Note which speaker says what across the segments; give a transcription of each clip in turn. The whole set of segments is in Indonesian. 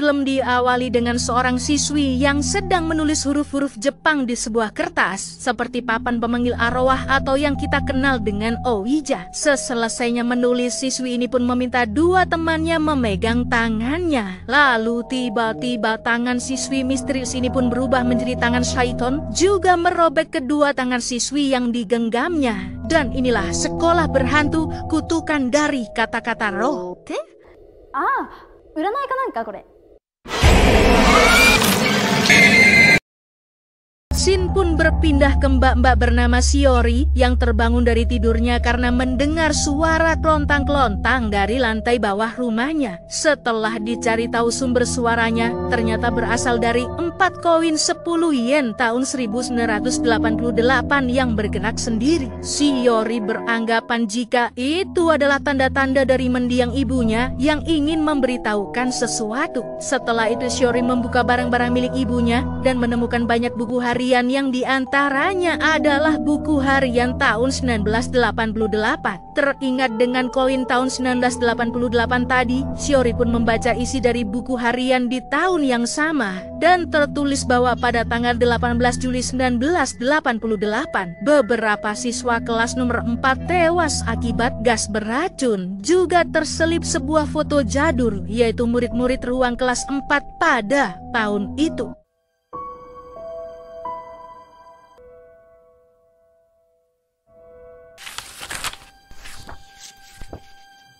Speaker 1: film diawali dengan seorang siswi yang sedang menulis huruf-huruf Jepang di sebuah kertas, seperti papan pemanggil arwah atau yang kita kenal dengan Ouija. Seselesainya menulis, siswi ini pun meminta dua temannya memegang tangannya. Lalu tiba-tiba tangan siswi misterius ini pun berubah menjadi tangan syaiton, juga merobek kedua tangan siswi yang digenggamnya. Dan inilah sekolah berhantu, kutukan dari kata-kata roh.
Speaker 2: Ah, 占いかなんかこれ。
Speaker 1: Scene pun berpindah ke mbak-mbak bernama Shiori yang terbangun dari tidurnya karena mendengar suara klontang-klontang dari lantai bawah rumahnya. Setelah dicari tahu sumber suaranya, ternyata berasal dari 4 koin 10 yen tahun 1988 yang bergerak sendiri. Shiori beranggapan jika itu adalah tanda-tanda dari mendiang ibunya yang ingin memberitahukan sesuatu. Setelah itu Shiori membuka barang-barang milik ibunya dan menemukan banyak buku harian yang diantaranya adalah buku harian tahun 1988. Teringat dengan koin tahun 1988 tadi, Shiori pun membaca isi dari buku harian di tahun yang sama dan tertulis bahwa pada tanggal 18 Juli 1988, beberapa siswa kelas nomor 4 tewas akibat gas beracun. Juga terselip sebuah foto jadul, yaitu murid-murid ruang kelas 4 pada tahun itu.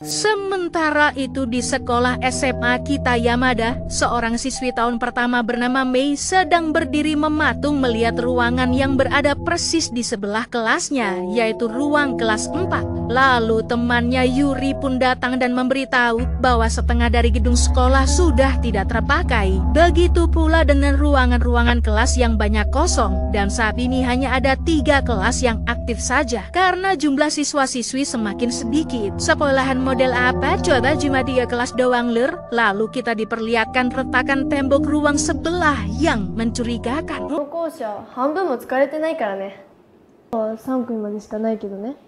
Speaker 1: Sementara itu di sekolah SMA Kita Yamada, seorang siswi tahun pertama bernama Mei sedang berdiri mematung melihat ruangan yang berada persis di sebelah kelasnya, yaitu ruang kelas 4. Lalu temannya Yuri pun datang dan memberitahu bahwa setengah dari gedung sekolah sudah tidak terpakai. Begitu pula dengan ruangan-ruangan kelas yang banyak kosong, dan saat ini hanya ada 3 kelas yang aktif saja karena jumlah siswa-siswi semakin sedikit. Sekolahan model apa? Coba cuma 3 kelas doang lur. Lalu kita diperlihatkan retakan tembok ruang sebelah yang mencurigakan.
Speaker 2: 校舎半分も使われてないからね。3組までしかないけどね。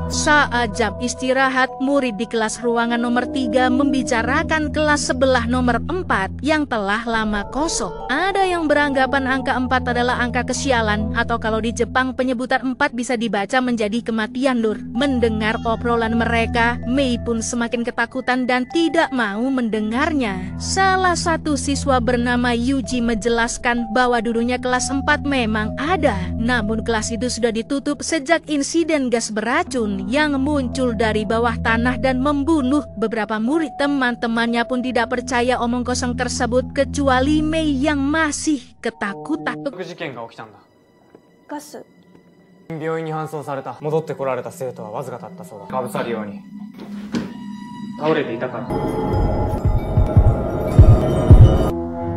Speaker 1: Saat jam istirahat, murid di kelas ruangan nomor 3 membicarakan kelas sebelah nomor 4 yang telah lama kosong. Ada yang beranggapan angka 4 adalah angka kesialan, atau kalau di Jepang penyebutan 4 bisa dibaca menjadi kematian lur. Mendengar obrolan mereka, Mei pun semakin ketakutan dan tidak mau mendengarnya. Salah satu siswa bernama Yuji menjelaskan bahwa dulunya kelas 4 memang ada, namun kelas itu sudah ditutup sejak insiden gas beracun yang muncul dari bawah tanah dan membunuh beberapa murid. Teman-temannya pun tidak percaya omong kosong tersebut kecuali Mei yang masih ketakutan.
Speaker 3: 事件が起きたんだ。
Speaker 2: ガス。
Speaker 3: 病院に搬送された。戻ってこられた生徒はわずかだったそうだ。かぶさるように倒れていたから。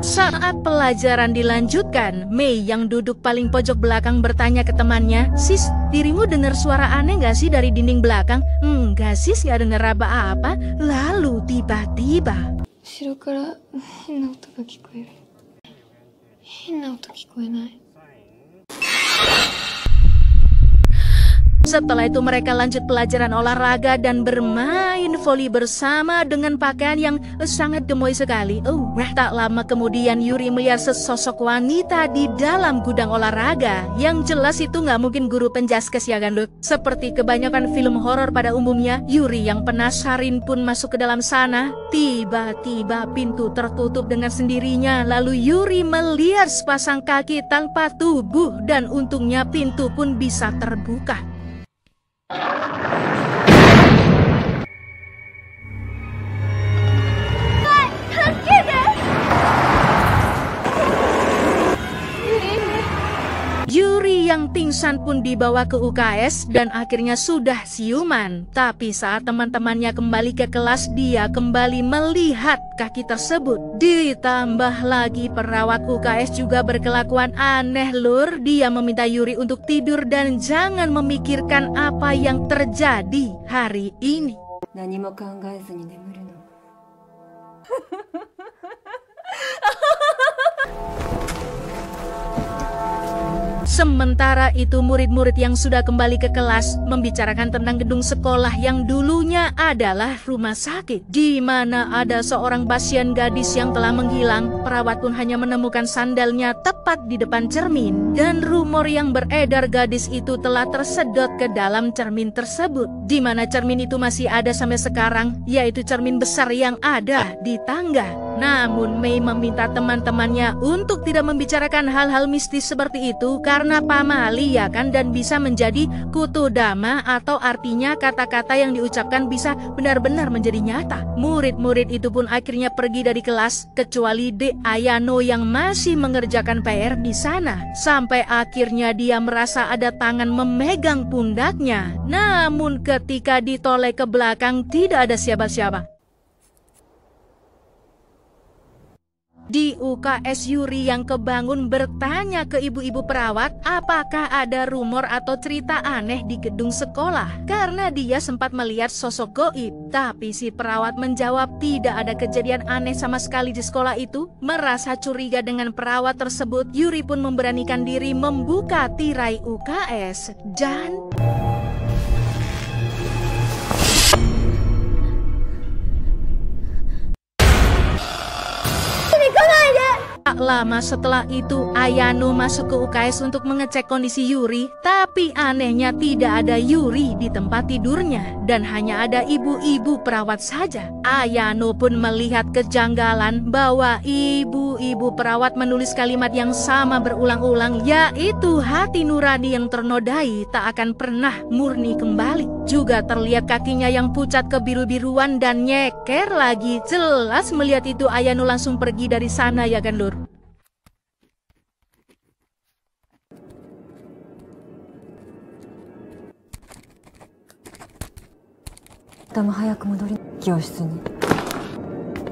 Speaker 1: Saat pelajaran dilanjutkan, Mei yang duduk paling pojok belakang bertanya ke temannya, "Sis, dirimu dengar suara aneh gak sih dari dinding belakang?" "Enggak sis, gak dengar apa-apa." Lalu tiba-tiba
Speaker 2: 後ろから変な音が聞こえる。変な音聞こえない。
Speaker 1: Setelah itu mereka lanjut pelajaran olahraga dan bermain voli bersama dengan pakaian yang sangat gemoy sekali. Tak lama kemudian Yuri melihat sesosok wanita di dalam gudang olahraga. Yang jelas itu nggak mungkin guru penjaskes ya kan Dok? Seperti kebanyakan film horor pada umumnya, Yuri yang penasaran pun masuk ke dalam sana. Tiba-tiba pintu tertutup dengan sendirinya. Lalu Yuri melihat sepasang kaki tanpa tubuh dan untungnya pintu pun bisa terbuka. Yuri yang pingsan pun dibawa ke UKS dan akhirnya sudah siuman. Tapi saat teman-temannya kembali ke kelas, dia kembali melihat kaki tersebut. Ditambah lagi perawat UKS juga berkelakuan aneh lur. Dia meminta Yuri untuk tidur dan jangan memikirkan apa yang terjadi hari ini. Sementara itu murid-murid yang sudah kembali ke kelas membicarakan tentang gedung sekolah yang dulunya adalah rumah sakit, di mana ada seorang pasien gadis yang telah menghilang. Perawat pun hanya menemukan sandalnya tepat di depan cermin, dan rumor yang beredar gadis itu telah tersedot ke dalam cermin tersebut, di mana cermin itu masih ada sampai sekarang, yaitu cermin besar yang ada di tangga. Namun Mei meminta teman-temannya untuk tidak membicarakan hal-hal mistis seperti itu karena pamali ya kan, dan bisa menjadi kutu dama atau artinya kata-kata yang diucapkan bisa benar-benar menjadi nyata. Murid-murid itu pun akhirnya pergi dari kelas kecuali Dek Ayano yang masih mengerjakan PR di sana. Sampai akhirnya dia merasa ada tangan memegang pundaknya. Namun ketika ditoleh ke belakang tidak ada siapa-siapa. Di UKS Yuri yang kebangun bertanya ke ibu-ibu perawat apakah ada rumor atau cerita aneh di gedung sekolah karena dia sempat melihat sosok goib. Tapi si perawat menjawab tidak ada kejadian aneh sama sekali di sekolah itu. Merasa curiga dengan perawat tersebut, Yuri pun memberanikan diri membuka tirai UKS dan... Tak lama setelah itu, Ayano masuk ke UKS untuk mengecek kondisi Yuri, tapi anehnya tidak ada Yuri di tempat tidurnya, dan hanya ada ibu-ibu perawat saja. Ayano pun melihat kejanggalan bahwa ibu-ibu perawat menulis kalimat yang sama berulang-ulang, yaitu hati nurani yang ternodai tak akan pernah murni kembali. Juga terlihat kakinya yang pucat kebiru-biruan dan nyeker lagi. Jelas melihat itu Ayano langsung pergi dari sana ya kan Lur?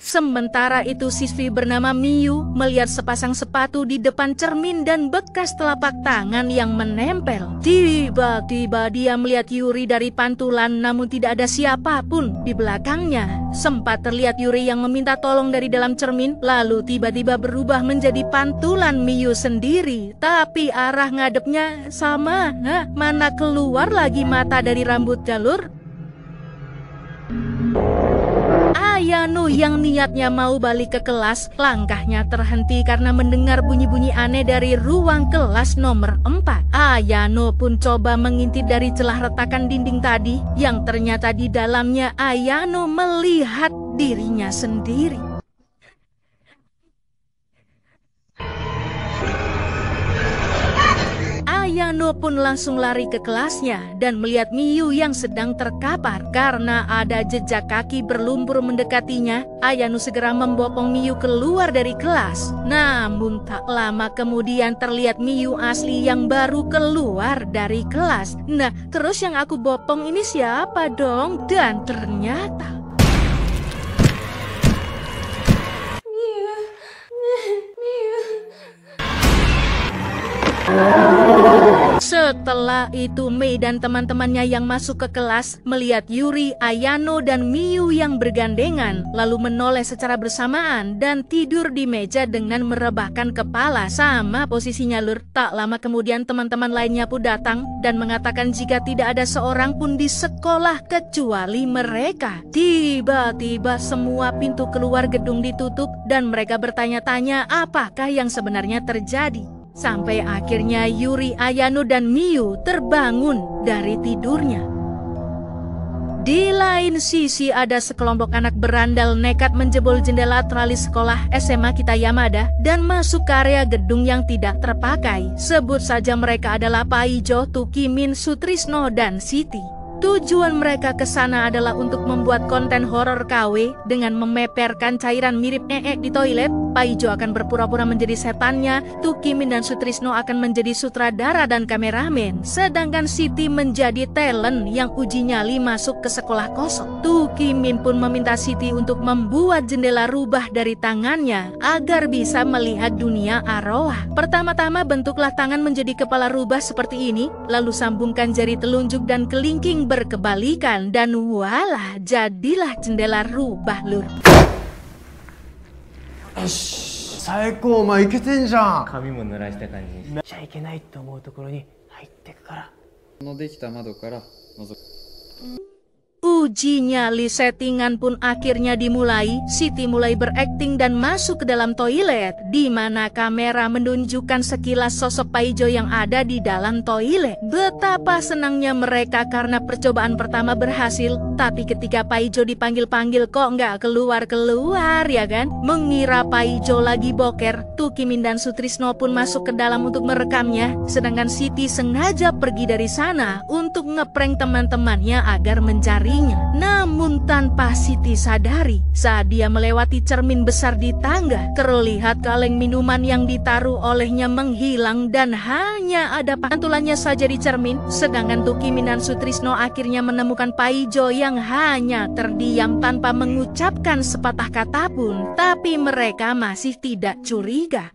Speaker 1: Sementara itu siswi bernama Miyu melihat sepasang sepatu di depan cermin dan bekas telapak tangan yang menempel. Tiba-tiba dia melihat Yuri dari pantulan namun tidak ada siapapun di belakangnya. Sempat terlihat Yuri yang meminta tolong dari dalam cermin lalu tiba-tiba berubah menjadi pantulan Miyu sendiri. Tapi arah ngadepnya sama. Mana keluar lagi mata dari rambut jalur? Ayano yang niatnya mau balik ke kelas, langkahnya terhenti karena mendengar bunyi-bunyi aneh dari ruang kelas nomor 4. Ayano pun coba mengintip dari celah retakan dinding tadi, yang ternyata di dalamnya Ayano melihat dirinya sendiri. Ayano pun langsung lari ke kelasnya dan melihat Miyu yang sedang terkapar. Karena ada jejak kaki berlumpur mendekatinya, Ayano segera membopong Miyu keluar dari kelas. Namun tak lama kemudian terlihat Miyu asli yang baru keluar dari kelas. Nah, terus yang aku bopong ini siapa dong? Dan ternyata... Setelah itu Mei dan teman-temannya yang masuk ke kelas melihat Yuri, Ayano, dan Miyu yang bergandengan lalu menoleh secara bersamaan dan tidur di meja dengan merebahkan kepala sama posisinya Lur. Tak lama kemudian teman-teman lainnya pun datang dan mengatakan jika tidak ada seorang pun di sekolah kecuali mereka. Tiba-tiba semua pintu keluar gedung ditutup dan mereka bertanya-tanya apakah yang sebenarnya terjadi. Sampai akhirnya Yuri, Ayano, dan Miyu terbangun dari tidurnya. Di lain sisi ada sekelompok anak berandal nekat menjebol jendela tralis sekolah SMA Kita Yamada dan masuk ke area gedung yang tidak terpakai. Sebut saja mereka adalah Paijo, Tukimin, Sutrisno, dan Siti. Tujuan mereka ke sana adalah untuk membuat konten horor KW dengan memeperkan cairan mirip di toilet. Paijo akan berpura-pura menjadi setannya, Tukimin dan Sutrisno akan menjadi sutradara dan kameramen, sedangkan Siti menjadi talent yang uji nyali masuk ke sekolah kosong. Tukimin pun meminta Siti untuk membuat jendela rubah dari tangannya agar bisa melihat dunia arwah. Pertama-tama bentuklah tangan menjadi kepala rubah seperti ini, lalu sambungkan jari telunjuk dan kelingking berkebalikan dan walah jadilah jendela rubah Lur.
Speaker 4: 最高、お前イケてんじゃん。
Speaker 5: 髪も濡らした感じに。
Speaker 3: しちゃいけないと思うところに入ってくから。
Speaker 6: このできた窓から覗く。
Speaker 1: Uji nyali settingan pun akhirnya dimulai. Siti mulai berakting dan masuk ke dalam toilet, di mana kamera menunjukkan sekilas sosok Paijo yang ada di dalam toilet. Betapa senangnya mereka karena percobaan pertama berhasil, tapi ketika Paijo dipanggil-panggil kok nggak keluar-keluar ya kan? Mengira Paijo lagi boker, Tukimin dan Sutrisno pun masuk ke dalam untuk merekamnya, sedangkan Siti sengaja pergi dari sana untuk ngeprank teman-temannya agar mencari. Namun tanpa Siti sadari, saat dia melewati cermin besar di tangga, terlihat kaleng minuman yang ditaruh olehnya menghilang dan hanya ada pantulannya saja di cermin. Sedangkan Tukimin dan Sutrisno akhirnya menemukan Paijo yang hanya terdiam tanpa mengucapkan sepatah kata pun, tapi mereka masih tidak curiga.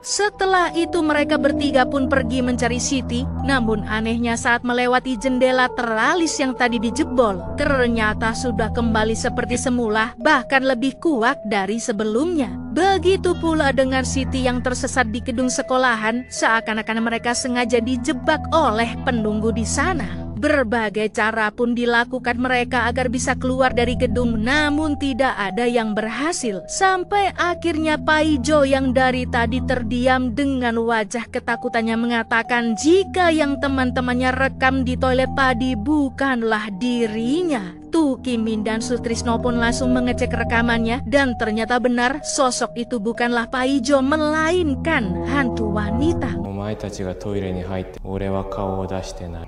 Speaker 1: Setelah itu mereka bertiga pun pergi mencari Siti. Namun anehnya saat melewati jendela teralis yang tadi dijebol, ternyata sudah kembali seperti semula, bahkan lebih kuat dari sebelumnya. Begitu pula dengan Siti yang tersesat di gedung sekolahan, seakan-akan mereka sengaja dijebak oleh penunggu di sana. Berbagai cara pun dilakukan mereka agar bisa keluar dari gedung, namun tidak ada yang berhasil. Sampai akhirnya Paijo yang dari tadi terdiam dengan wajah ketakutannya mengatakan jika yang teman-temannya rekam di toilet tadi bukanlah dirinya. Tukimin dan Sutrisno pun langsung mengecek rekamannya dan ternyata benar sosok itu bukanlah Paijo melainkan hantu wanita.
Speaker 5: お前たちがトイレに入って俺は顔を出してない。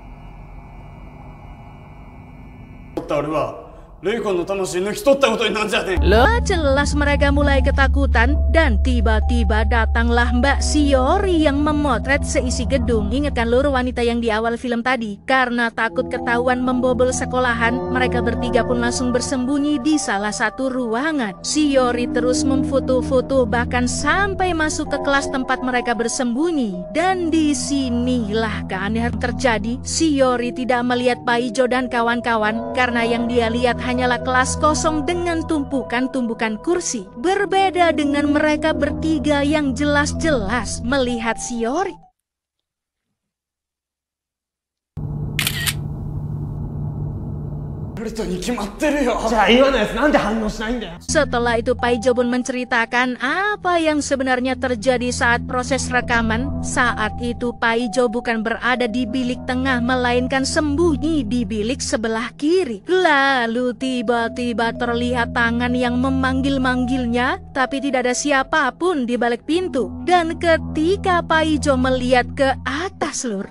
Speaker 1: Jelas mereka mulai ketakutan dan tiba-tiba datanglah Mbak Shiori yang memotret seisi gedung. Ingatkan lur wanita yang di awal film tadi. Karena takut ketahuan membobol sekolahan, mereka bertiga pun langsung bersembunyi di salah satu ruangan. Shiori terus memfoto-foto bahkan sampai masuk ke kelas tempat mereka bersembunyi. Dan disinilah keanehan terjadi. Shiori tidak melihat Paijo dan kawan-kawan karena yang dia lihat hanyalah kelas kosong dengan tumpukan-tumpukan kursi. Berbeda dengan mereka bertiga yang jelas-jelas melihat Shiori. Setelah itu Paijo pun menceritakan apa yang sebenarnya terjadi saat proses rekaman. Saat itu Paijo bukan berada di bilik tengah melainkan sembunyi di bilik sebelah kiri. Lalu tiba-tiba terlihat tangan yang memanggil-manggilnya, tapi tidak ada siapapun di balik pintu. Dan ketika Paijo melihat ke atas lur,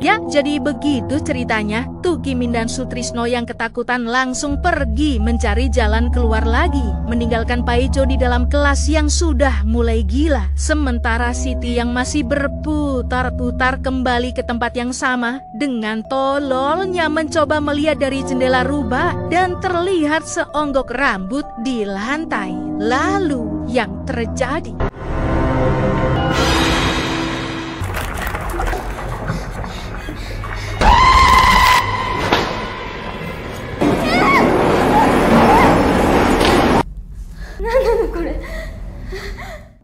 Speaker 1: ya, jadi begitu ceritanya. Tukimin dan Sutrisno yang ketakutan langsung pergi mencari jalan keluar lagi, meninggalkan Paijo di dalam kelas yang sudah mulai gila. Sementara Siti yang masih berputar-putar kembali ke tempat yang sama, dengan tololnya mencoba melihat dari jendela rubah dan terlihat seonggok rambut di lantai. Lalu yang terjadi?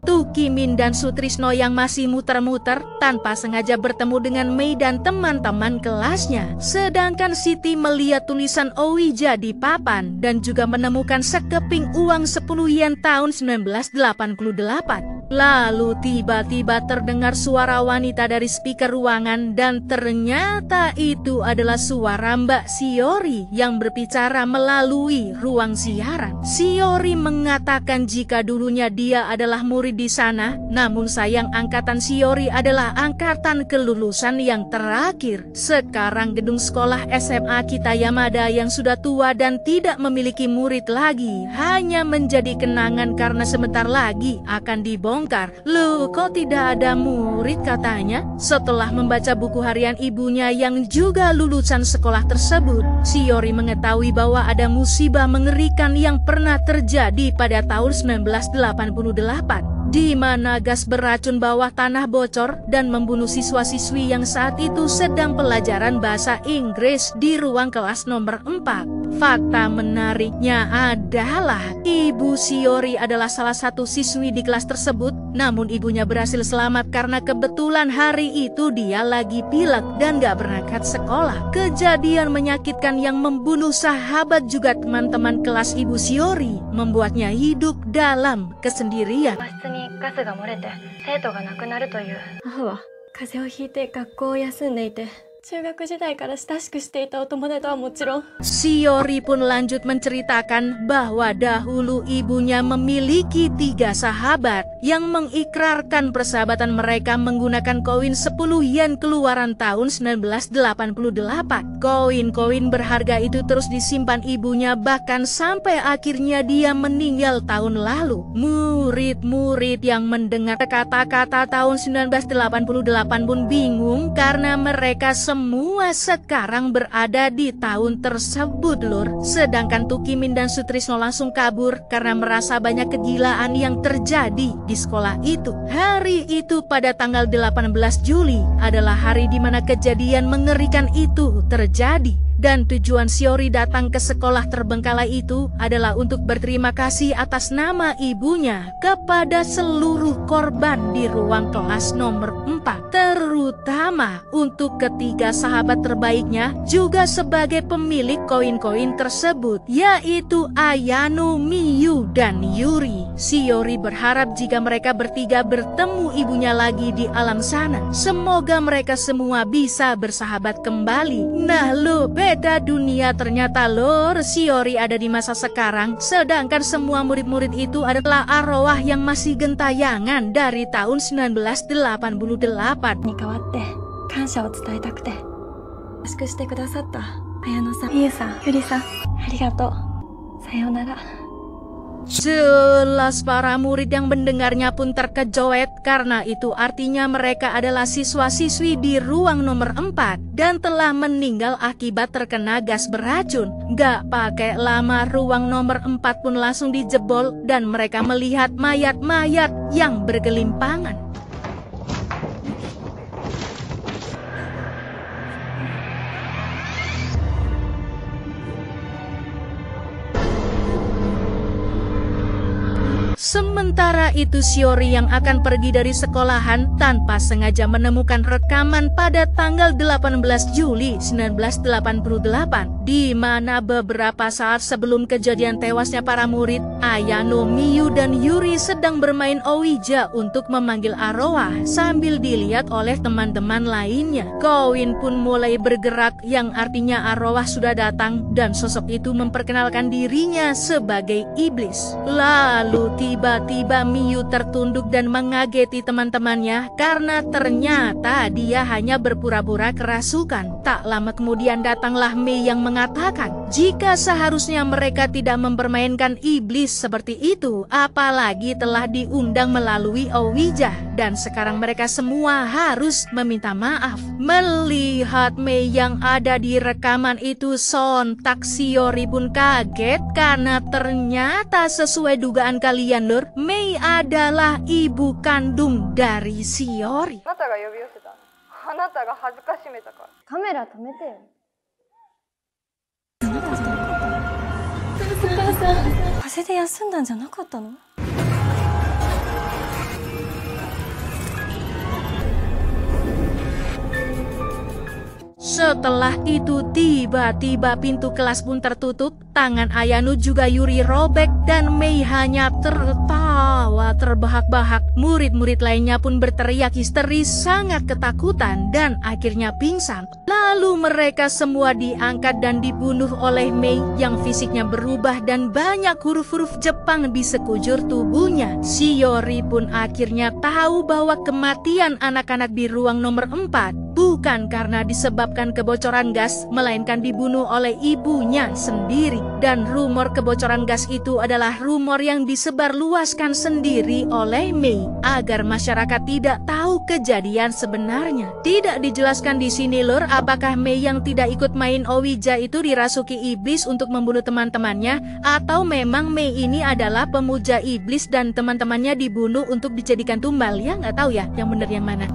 Speaker 1: Tukimin dan Sutrisno yang masih muter-muter tanpa sengaja bertemu dengan Mei dan teman-teman kelasnya. Sedangkan Siti melihat tulisan Ouija di papan dan juga menemukan sekeping uang 10 yen tahun 1988. Lalu tiba-tiba terdengar suara wanita dari speaker ruangan dan ternyata itu adalah suara Mbak Shiori yang berbicara melalui ruang siaran. Shiori mengatakan jika dulunya dia adalah murid di sana sana. Namun sayang angkatan Shiori adalah angkatan kelulusan yang terakhir. Sekarang gedung sekolah SMA Kitayamada yang sudah tua dan tidak memiliki murid lagi hanya menjadi kenangan karena sebentar lagi akan dibongkar. Loh, kok tidak ada murid katanya? Setelah membaca buku harian ibunya yang juga lulusan sekolah tersebut, Shiori mengetahui bahwa ada musibah mengerikan yang pernah terjadi pada tahun 1988, di mana gas beracun bawah tanah bocor dan membunuh siswa-siswi yang saat itu sedang pelajaran bahasa Inggris di ruang kelas nomor 4. Fakta menariknya adalah ibu Shiori adalah salah satu siswi di kelas tersebut, namun ibunya berhasil selamat karena kebetulan hari itu dia lagi pilek dan gak berangkat sekolah. Kejadian menyakitkan yang membunuh sahabat juga teman-teman kelas ibu Shiori membuatnya hidup dalam kesendirian.
Speaker 2: 和室にガスが漏れて生徒が亡くなるという。母は風邪をひいて学校を休んでいて、中学時代から親しくしていたお友達とはもちろん。
Speaker 1: Shiori pun lanjut menceritakan bahwa dahulu ibunya memiliki 3 sahabat yang mengikrarkan persahabatan mereka menggunakan koin 10 yen keluaran tahun 1988. Koin-koin berharga itu terus disimpan ibunya bahkan sampai akhirnya dia meninggal tahun lalu. Murid-murid yang mendengar kata-kata tahun 1988 pun bingung karena mereka semua sekarang berada di tahun tersebut lur. Sedangkan Tukimin dan Sutrisno langsung kabur karena merasa banyak kegilaan yang terjadi di sekolah itu. Hari itu pada tanggal 18 Juli adalah hari di mana kejadian mengerikan itu terjadi. Dan tujuan Shiori datang ke sekolah terbengkalai itu adalah untuk berterima kasih atas nama ibunya kepada seluruh korban di ruang kelas nomor 4. Terutama untuk ketiga sahabat terbaiknya juga sebagai pemilik koin-koin tersebut, yaitu Ayano, Miyu, dan Yuri. Shiori berharap jika mereka bertiga bertemu ibunya lagi di alam sana, semoga mereka semua bisa bersahabat kembali. Nah lo, beda dunia ternyata lor. Shiori ada di masa sekarang, sedangkan semua murid-murid itu adalah arwah yang masih gentayangan dari tahun 1988.
Speaker 2: に代わって感謝を伝えたくて、優しくしてくださった綾乃さん、みゆさん、ゆりさん、ありがとう。さようなら。
Speaker 1: Jelas para murid yang mendengarnya pun terkejoet karena itu artinya mereka adalah siswa-siswi di ruang nomor 4 dan telah meninggal akibat terkena gas beracun. Gak pakai lama ruang nomor 4 pun langsung dijebol dan mereka melihat mayat-mayat yang bergelimpangan. Sementara itu Shiori yang akan pergi dari sekolahan tanpa sengaja menemukan rekaman pada tanggal 18 Juli 1988 di mana beberapa saat sebelum kejadian tewasnya para murid, Ayano, Miyu, dan Yuri sedang bermain Ouija untuk memanggil arwah sambil dilihat oleh teman-teman lainnya. Koin pun mulai bergerak yang artinya arwah sudah datang dan sosok itu memperkenalkan dirinya sebagai iblis. Lalu tiba-tiba Miyu tertunduk dan mengageti teman-temannya karena ternyata dia hanya berpura-pura kerasukan. Tak lama kemudian datanglah Mei yang mengatakan jika seharusnya mereka tidak mempermainkan iblis seperti itu, apalagi telah diundang melalui Ouija dan sekarang mereka semua harus meminta maaf. Melihat Mei yang ada di rekaman itu, sontak Shiori pun kaget karena ternyata sesuai dugaan kalian lur, Mei adalah ibu kandung dari Shiori.
Speaker 7: あなたが呼び寄せた。あなたが恥ずかしめたから。カメラ止めてよ。
Speaker 2: お母さん、風邪で休んだんじゃなかったの？
Speaker 1: Setelah itu tiba-tiba pintu kelas pun tertutup, tangan Ayano juga Yuri robek dan Mei hanya tertawa tertawa terbahak-bahak. Murid-murid lainnya pun berteriak histeris sangat ketakutan dan akhirnya pingsan. Lalu mereka semua diangkat dan dibunuh oleh Mei yang fisiknya berubah dan banyak huruf-huruf Jepang di sekujur tubuhnya. Shiori pun akhirnya tahu bahwa kematian anak-anak di ruang nomor 4 bukan karena disebabkan kebocoran gas, melainkan dibunuh oleh ibunya sendiri. Dan rumor kebocoran gas itu adalah rumor yang disebarluaskan sendiri oleh Mei agar masyarakat tidak tahu kejadian sebenarnya. Tidak dijelaskan di sini lur, apakah Mei yang tidak ikut main Ouija itu dirasuki iblis untuk membunuh teman-temannya, atau memang Mei ini adalah pemuja iblis dan teman-temannya dibunuh untuk dijadikan tumbal. Ya nggak tahu ya yang benar yang mana.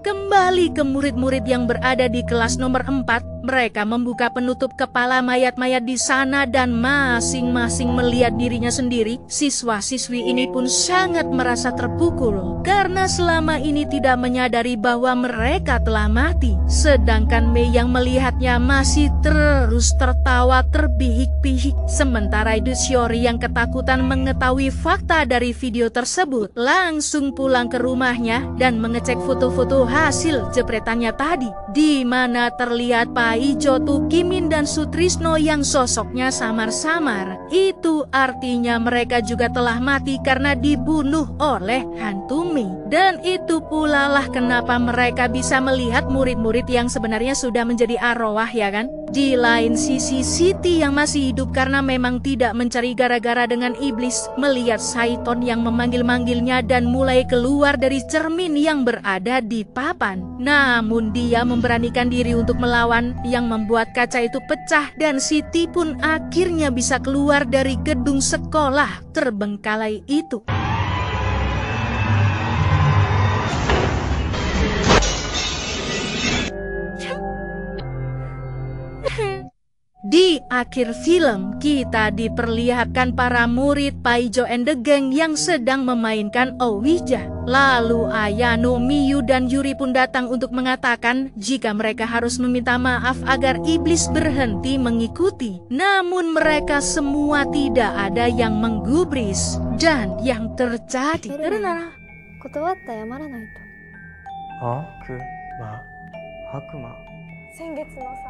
Speaker 1: Kembali ke murid-murid yang berada di kelas nomor 4, mereka membuka penutup kepala mayat-mayat di sana dan masing-masing melihat dirinya sendiri. Siswa-siswi ini pun sangat merasa terpukul karena selama ini tidak menyadari bahwa mereka telah mati. Sedangkan Mei yang melihatnya masih terus tertawa terbihik-bihik. Sementara itu Shiori yang ketakutan mengetahui fakta dari video tersebut langsung pulang ke rumahnya dan mengecek foto-foto hasil jepretannya tadi, di mana terlihat Paijo, Tukimin dan Sutrisno yang sosoknya samar-samar. Itu artinya mereka juga telah mati karena dibunuh oleh hantu Mei. Dan itu pula lah kenapa mereka bisa melihat murid-murid yang sebenarnya sudah menjadi arwah, ya kan? Di lain sisi, Siti yang masih hidup karena memang tidak mencari gara-gara dengan iblis, melihat Saiton yang memanggil-manggilnya dan mulai keluar dari cermin yang berada di papan. Namun dia memberanikan diri untuk melawan, yang membuat kaca itu pecah dan Siti pun akhirnya bisa keluar dari gedung sekolah terbengkalai itu. Di akhir film, kita diperlihatkan para murid Paijo and the Gang yang sedang memainkan Ouija. Lalu Ayano, Miyu, dan Yuri pun datang untuk mengatakan jika mereka harus meminta maaf agar iblis berhenti mengikuti. Namun mereka semua tidak ada yang menggubris. Dan yang terjadi...
Speaker 7: 断ったら謝らないと。
Speaker 3: 悪魔
Speaker 7: 先月のさ